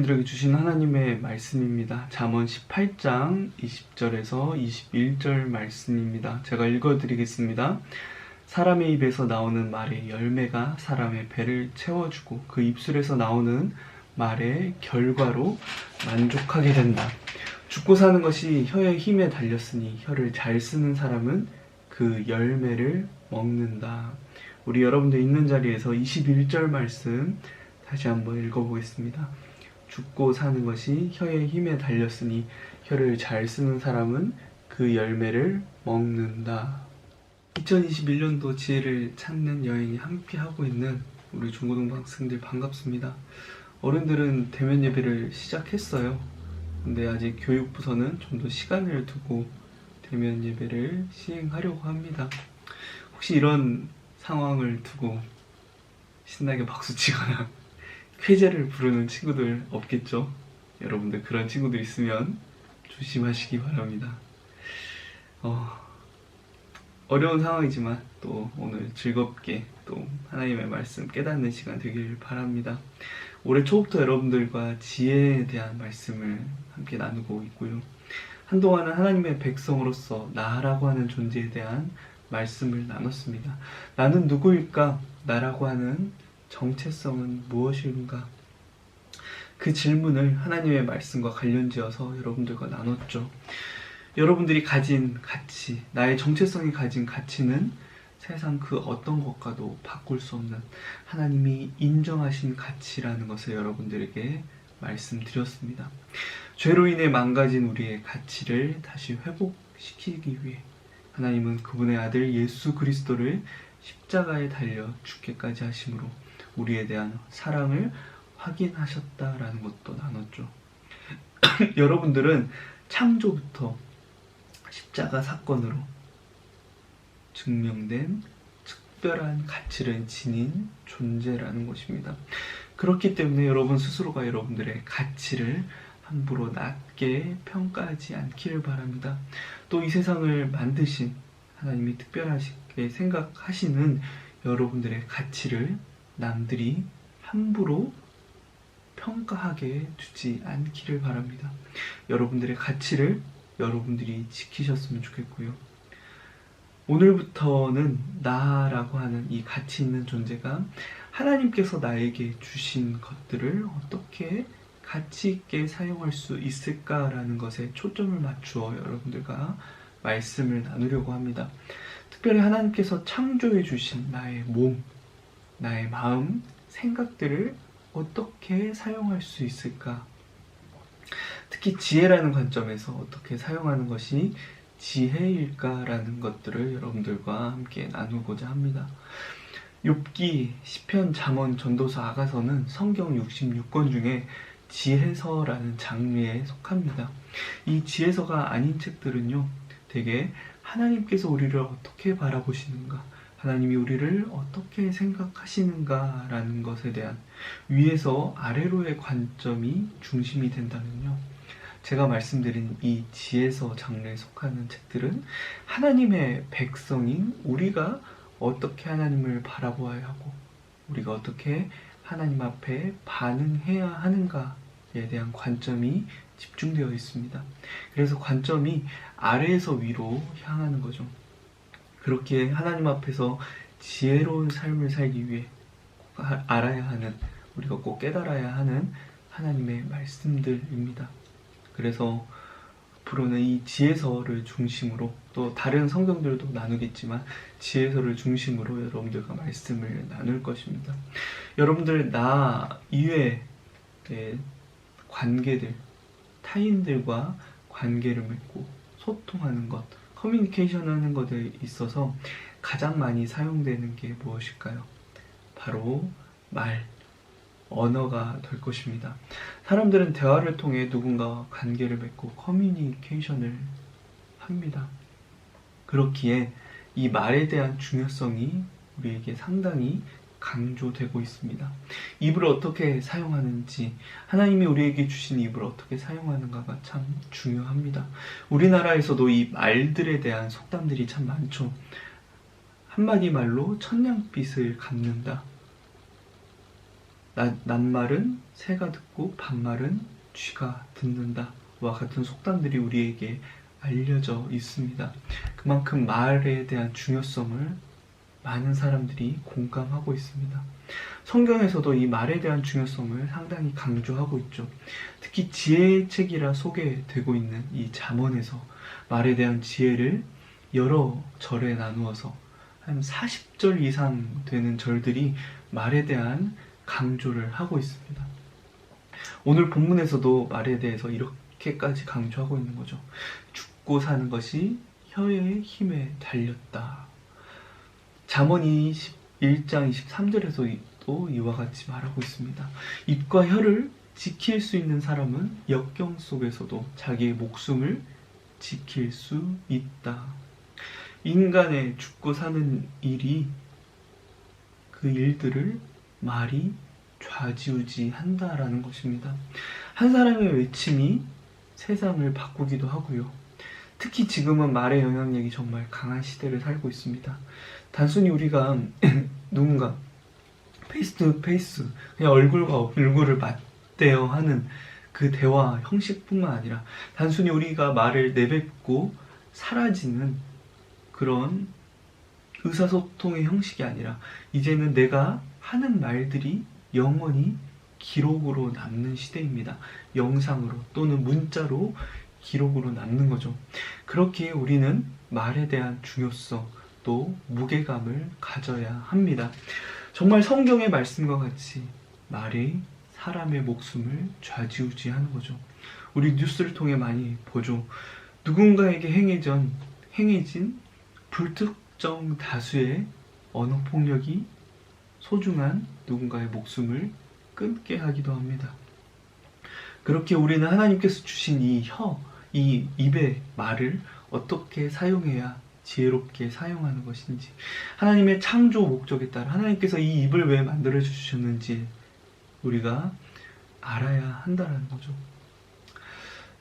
여러분들에게 주신 하나님의 말씀입니다. 잠언 18장 20절에서 21절 말씀입니다. 제가 읽어드리겠습니다. 사람의 입에서 나오는 말의 열매가 사람의 배를 채워주고 그 입술에서 나오는 말의 결과로 만족하게 된다. 죽고 사는 것이 혀의 힘에 달렸으니 혀를 잘 쓰는 사람은 그 열매를 먹는다. 우리 여러분들 있는 자리에서 21절 말씀 다시 한번 읽어보겠습니다. 죽고 사는 것이 혀의 힘에 달렸으니 혀를 잘 쓰는 사람은 그 열매를 먹는다. 2021년도 지혜를 찾는 여행이 함께하고 있는 우리 중고등학생들 반갑습니다. 어른들은 대면 예배를 시작했어요. 근데 아직 교육부서는 좀 더 시간을 두고 대면 예배를 시행하려고 합니다. 혹시 이런 상황을 두고 신나게 박수치거나 쾌재를 부르는 친구들 없겠죠? 여러분들 그런 친구들 있으면 조심하시기 바랍니다. 어려운 상황이지만 또 오늘 즐겁게 또 하나님의 말씀 깨닫는 시간 되길 바랍니다. 올해 초부터 여러분들과 지혜에 대한 말씀을 함께 나누고 있고요. 한동안은 하나님의 백성으로서 나라고 하는 존재에 대한 말씀을 나눴습니다. 나는 누구일까? 나라고 하는 정체성은 무엇인가? 그 질문을 하나님의 말씀과 관련지어서 여러분들과 나눴죠. 여러분들이 가진 가치, 나의 정체성이 가진 가치는 세상 그 어떤 것과도 바꿀 수 없는 하나님이 인정하신 가치라는 것을 여러분들에게 말씀드렸습니다. 죄로 인해 망가진 우리의 가치를 다시 회복시키기 위해 하나님은 그분의 아들 예수 그리스도를 십자가에 달려 죽게까지 하심으로 우리에 대한 사랑을 확인하셨다라는 것도 나눴죠. 여러분들은 창조부터 십자가 사건으로 증명된 특별한 가치를 지닌 존재라는 것입니다. 그렇기 때문에 여러분 스스로가 여러분들의 가치를 함부로 낮게 평가하지 않기를 바랍니다. 또 이 세상을 만드신 하나님이 특별하게 생각하시는 여러분들의 가치를 남들이 함부로 평가하게 두지 않기를 바랍니다. 여러분들의 가치를 여러분들이 지키셨으면 좋겠고요. 오늘부터는 나라고 하는 이 가치 있는 존재가 하나님께서 나에게 주신 것들을 어떻게 가치 있게 사용할 수 있을까라는 것에 초점을 맞추어 여러분들과 말씀을 나누려고 합니다. 특별히 하나님께서 창조해 주신 나의 몸, 나의 마음, 생각들을 어떻게 사용할 수 있을까? 특히 지혜라는 관점에서 어떻게 사용하는 것이 지혜일까라는 것들을 여러분들과 함께 나누고자 합니다. 욥기, 시편, 잠언, 전도서, 아가서는 성경 66권 중에 지혜서라는 장르에 속합니다. 이 지혜서가 아닌 책들은요, 되게 하나님께서 우리를 어떻게 바라보시는가, 하나님이 우리를 어떻게 생각하시는가라는 것에 대한 위에서 아래로의 관점이 중심이 된다면요, 제가 말씀드린 이 지혜서 장르에 속하는 책들은 하나님의 백성인 우리가 어떻게 하나님을 바라보아야 하고 우리가 어떻게 하나님 앞에 반응해야 하는가에 대한 관점이 집중되어 있습니다. 그래서 관점이 아래에서 위로 향하는 거죠. 그렇게 하나님 앞에서 지혜로운 삶을 살기 위해 꼭 알아야 하는, 우리가 꼭 깨달아야 하는 하나님의 말씀들입니다. 그래서 앞으로는 이 지혜서를 중심으로, 또 다른 성경들도 나누겠지만 지혜서를 중심으로 여러분들과 말씀을 나눌 것입니다. 여러분들 나 이외의 관계들, 타인들과 관계를 맺고 소통하는 것, 커뮤니케이션 하는 것에 있어서 가장 많이 사용되는 게 무엇일까요? 바로 말, 언어가 될 것입니다. 사람들은 대화를 통해 누군가와 관계를 맺고 커뮤니케이션을 합니다. 그렇기에 이 말에 대한 중요성이 우리에게 상당히 강조되고 있습니다. 입을 어떻게 사용하는지, 하나님이 우리에게 주신 입을 어떻게 사용하는가가 참 중요합니다. 우리나라에서도 이 말들에 대한 속담들이 참 많죠. 한마디 말로 천냥빚을 갚는다. 낱말은 새가 듣고 반말은 쥐가 듣는다 와 같은 속담들이 우리에게 알려져 있습니다. 그만큼 말에 대한 중요성을 많은 사람들이 공감하고 있습니다. 성경에서도 이 말에 대한 중요성을 상당히 강조하고 있죠. 특히 지혜의 책이라 소개되고 있는 이 잠언에서 말에 대한 지혜를 여러 절에 나누어서 한 40절 이상 되는 절들이 말에 대한 강조를 하고 있습니다. 오늘 본문에서도 말에 대해서 이렇게까지 강조하고 있는 거죠. 죽고 사는 것이 혀의 힘에 달렸다. 잠언 21장 23절에서도 이와 같이 말하고 있습니다. 입과 혀를 지킬 수 있는 사람은 역경 속에서도 자기의 목숨을 지킬 수 있다. 인간의 죽고 사는 일이 그 일들을 말이 좌지우지한다라는 것입니다. 한 사람의 외침이 세상을 바꾸기도 하고요. 특히 지금은 말의 영향력이 정말 강한 시대를 살고 있습니다. 단순히 우리가 누군가 페이스 투 페이스 그냥 얼굴과 얼굴을 맞대어 하는 그 대화 형식뿐만 아니라 단순히 우리가 말을 내뱉고 사라지는 그런 의사소통의 형식이 아니라 이제는 내가 하는 말들이 영원히 기록으로 남는 시대입니다. 영상으로 또는 문자로 기록으로 남는 거죠. 그렇게 우리는 말에 대한 중요성 또 무게감을 가져야 합니다. 정말 성경의 말씀과 같이 말이 사람의 목숨을 좌지우지하는 거죠. 우리 뉴스를 통해 많이 보죠. 누군가에게 행해진 불특정 다수의 언어폭력이 소중한 누군가의 목숨을 끊게 하기도 합니다. 그렇게 우리는 하나님께서 주신 이 입의 말을 어떻게 사용해야 지혜롭게 사용하는 것인지, 하나님의 창조 목적에 따라 하나님께서 이 입을 왜 만들어 주셨는지 우리가 알아야 한다는 거죠.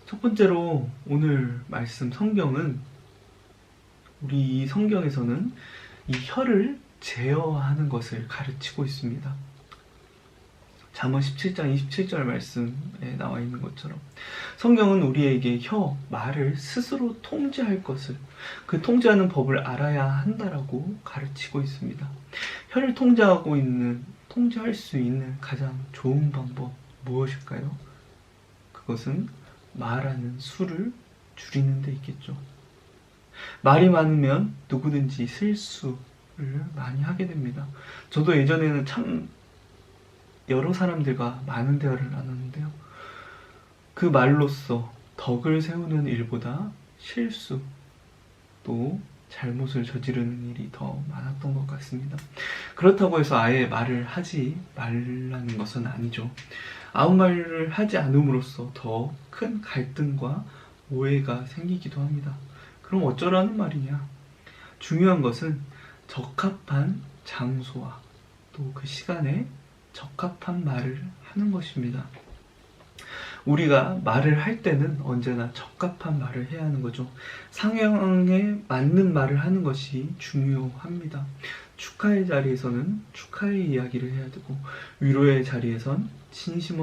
첫 번째로 오늘 말씀 성경은 우리 이 성경에서는 이 혀를 제어하는 것을 가르치고 있습니다. 잠언 17장 27절 말씀에 나와 있는 것처럼 성경은 우리에게 말을 스스로 통제할 것을, 그 통제하는 법을 알아야 한다라고 가르치고 있습니다. 혀를 통제할 수 있는 가장 좋은 방법 무엇일까요? 그것은 말하는 수를 줄이는 데 있겠죠. 말이 많으면 누구든지 실수를 많이 하게 됩니다. 저도 예전에는 참 여러 사람들과 많은 대화를 나눴는데요. 그 말로써 덕을 세우는 일보다 실수 또 잘못을 저지르는 일이 더 많았던 것 같습니다. 그렇다고 해서 아예 말을 하지 말라는 것은 아니죠. 아무 말을 하지 않음으로써 더 큰 갈등과 오해가 생기기도 합니다. 그럼 어쩌라는 말이냐? 중요한 것은 적합한 장소와 또 그 시간에 적합한 말을 하는 것입니다. 우리가 말을 할 때는 언제나 적합한 말을 해야 하는 거죠. 상황에 맞는 말을 하는 것이 중요합니다. 축하의 자리에서는 축하의 이야기를 해야 되고, 위로의 자리에선 진심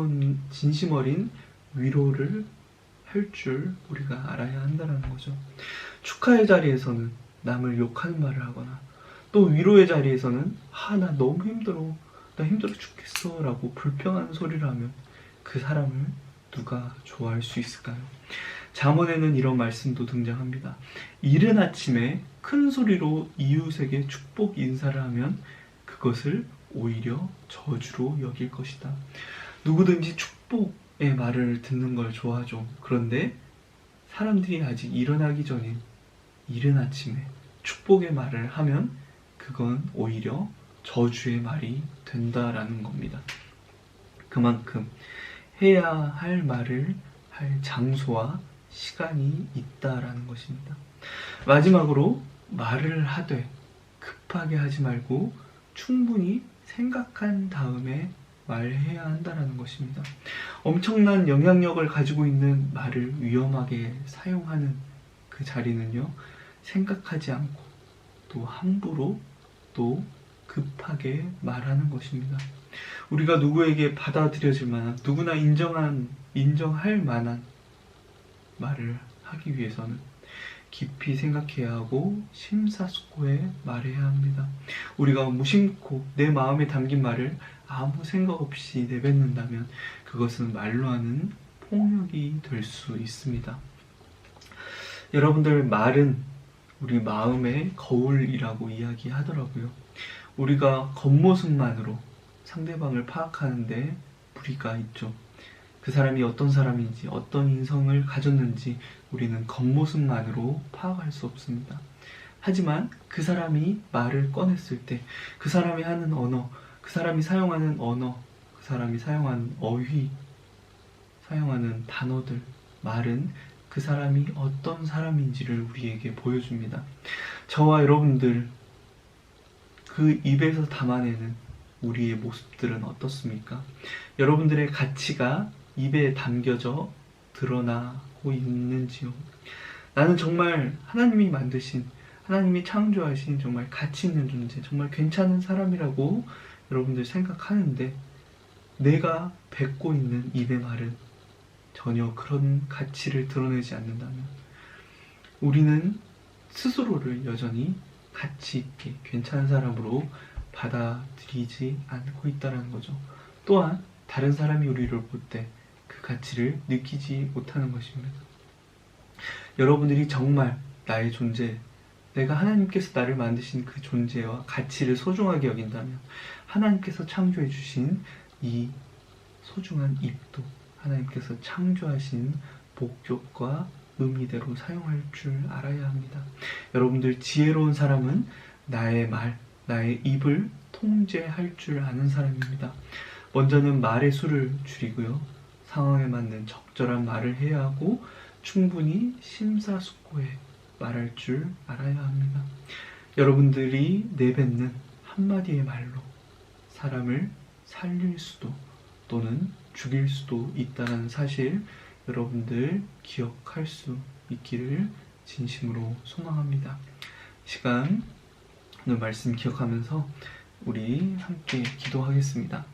어린 위로를 할 줄 우리가 알아야 한다는 거죠. 축하의 자리에서는 남을 욕하는 말을 하거나, 또 위로의 자리에서는 나 너무 힘들어, 나 힘들어 죽겠어 라고 불평하는 소리를 하면 그 사람을 누가 좋아할 수 있을까요? 잠언에는 이런 말씀도 등장합니다. 이른 아침에 큰 소리로 이웃에게 축복 인사를 하면 그것을 오히려 저주로 여길 것이다. 누구든지 축복의 말을 듣는 걸 좋아하죠. 그런데 사람들이 아직 일어나기 전인 이른 아침에 축복의 말을 하면 그건 오히려 저주의 말이 된다라는 겁니다. 그만큼 해야 할 말을 할 장소와 시간이 있다라는 것입니다. 마지막으로 말을 하되 급하게 하지 말고 충분히 생각한 다음에 말해야 한다라는 것입니다. 엄청난 영향력을 가지고 있는 말을 위험하게 사용하는 그 자리는요, 생각하지 않고 또 함부로 또 급하게 말하는 것입니다. 우리가 누구에게 받아들여질 만한, 누구나 인정할 만한 말을 하기 위해서는 깊이 생각해야 하고 심사숙고해 말해야 합니다. 우리가 무심코 내 마음에 담긴 말을 아무 생각 없이 내뱉는다면 그것은 말로 하는 폭력이 될 수 있습니다. 여러분들, 말은 우리 마음의 거울이라고 이야기하더라고요. 우리가 겉모습만으로 상대방을 파악하는데 무리가 있죠. 그 사람이 어떤 사람인지, 어떤 인성을 가졌는지 우리는 겉모습만으로 파악할 수 없습니다. 하지만 그 사람이 말을 꺼냈을 때 그 사람이 하는 언어, 그 사람이 사용하는 언어, 그 사람이 사용하는 어휘, 사용하는 단어들, 말은 그 사람이 어떤 사람인지를 우리에게 보여줍니다. 저와 여러분들, 그 입에서 담아내는 우리의 모습들은 어떻습니까? 여러분들의 가치가 입에 담겨져 드러나고 있는지요? 나는 정말 하나님이 만드신, 하나님이 창조하신 정말 가치 있는 존재, 정말 괜찮은 사람이라고 여러분들 생각하는데, 내가 뱉고 있는 입의 말은 전혀 그런 가치를 드러내지 않는다면 우리는 스스로를 여전히 가치 있게 괜찮은 사람으로 받아들이지 않고 있다는 거죠. 또한 다른 사람이 우리를 볼 때 그 가치를 느끼지 못하는 것입니다. 여러분들이 정말 나의 존재, 내가 하나님께서 나를 만드신 그 존재와 가치를 소중하게 여긴다면 하나님께서 창조해 주신 이 소중한 입도 하나님께서 창조하신 목적과 의미대로 사용할 줄 알아야 합니다. 여러분들, 지혜로운 사람은 나의 말, 나의 입을 통제할 줄 아는 사람입니다. 먼저는 말의 수를 줄이고요. 상황에 맞는 적절한 말을 해야 하고 충분히 심사숙고해 말할 줄 알아야 합니다. 여러분들이 내뱉는 한마디의 말로 사람을 살릴 수도 또는 죽일 수도 있다는 사실, 여러분들 기억할 수 있기를 진심으로 소망합니다. 시간, 오늘 말씀 기억하면서 우리 함께 기도하겠습니다.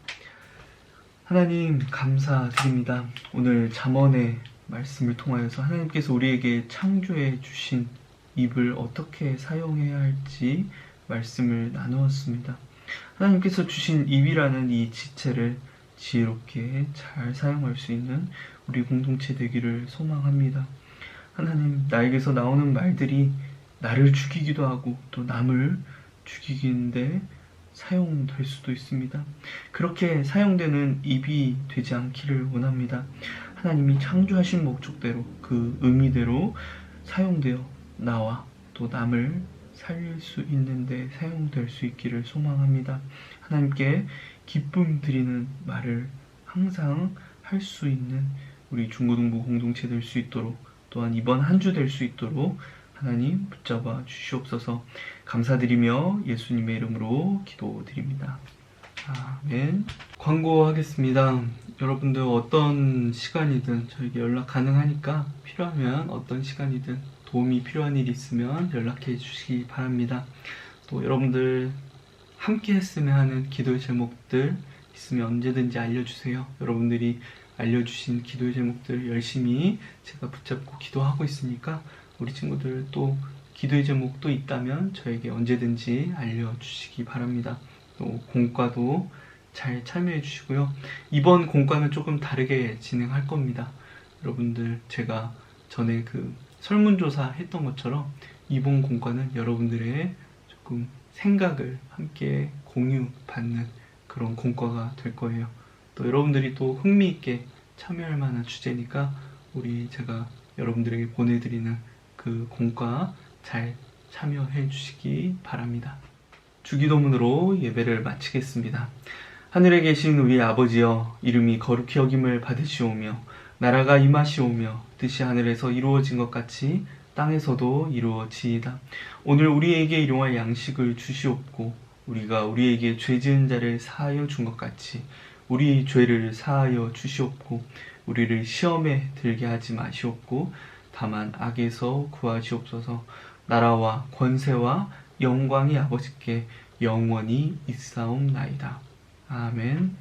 하나님, 감사드립니다. 오늘 잠언의 말씀을 통하여서 하나님께서 우리에게 창조해 주신 입을 어떻게 사용해야 할지 말씀을 나누었습니다. 하나님께서 주신 입이라는 이 지체를 지혜롭게 잘 사용할 수 있는 우리 공동체 되기를 소망합니다. 하나님, 나에게서 나오는 말들이 나를 죽이기도 하고 또 남을 죽이기인데 사용될 수도 있습니다. 그렇게 사용되는 입이 되지 않기를 원합니다. 하나님이 창조하신 목적대로, 그 의미대로 사용되어 나와 또 남을 살릴 수 있는데 사용될 수 있기를 소망합니다. 하나님께 기쁨 드리는 말을 항상 할 수 있는 우리 중고등부 공동체 될 수 있도록, 또한 이번 한 주 될 수 있도록 하나님 붙잡아 주시옵소서. 감사드리며 예수님의 이름으로 기도드립니다. 아멘. 광고하겠습니다. 여러분들 어떤 시간이든 저에게 연락 가능하니까 필요하면 어떤 시간이든 도움이 필요한 일이 있으면 연락해 주시기 바랍니다. 또 여러분들 함께 했으면 하는 기도의 제목들 있으면 언제든지 알려주세요. 여러분들이 알려주신 기도의 제목들 열심히 제가 붙잡고 기도하고 있으니까 우리 친구들 또 기도의 제목도 있다면 저에게 언제든지 알려주시기 바랍니다. 또 공과도 잘 참여해 주시고요. 이번 공과는 조금 다르게 진행할 겁니다. 여러분들, 제가 전에 그 설문조사 했던 것처럼 이번 공과는 여러분들의 조금 생각을 함께 공유받는 그런 공과가 될 거예요. 또 여러분들이 또 흥미있게 참여할 만한 주제니까 제가 여러분들에게 보내드리는 그 공과 잘 참여해 주시기 바랍니다. 주기도문으로 예배를 마치겠습니다. 하늘에 계신 우리 아버지여, 이름이 거룩히 여김을 받으시오며 나라가 임하시오며 뜻이 하늘에서 이루어진 것 같이 땅에서도 이루어지이다. 오늘 우리에게 일용할 양식을 주시옵고 우리가 우리에게 죄 지은 자를 사하여 준 것 같이 우리 죄를 사하여 주시옵고 우리를 시험에 들게 하지 마시옵고 다만 악에서 구하시옵소서. 나라와 권세와 영광이 아버지께 영원히 있사옵나이다. 아멘.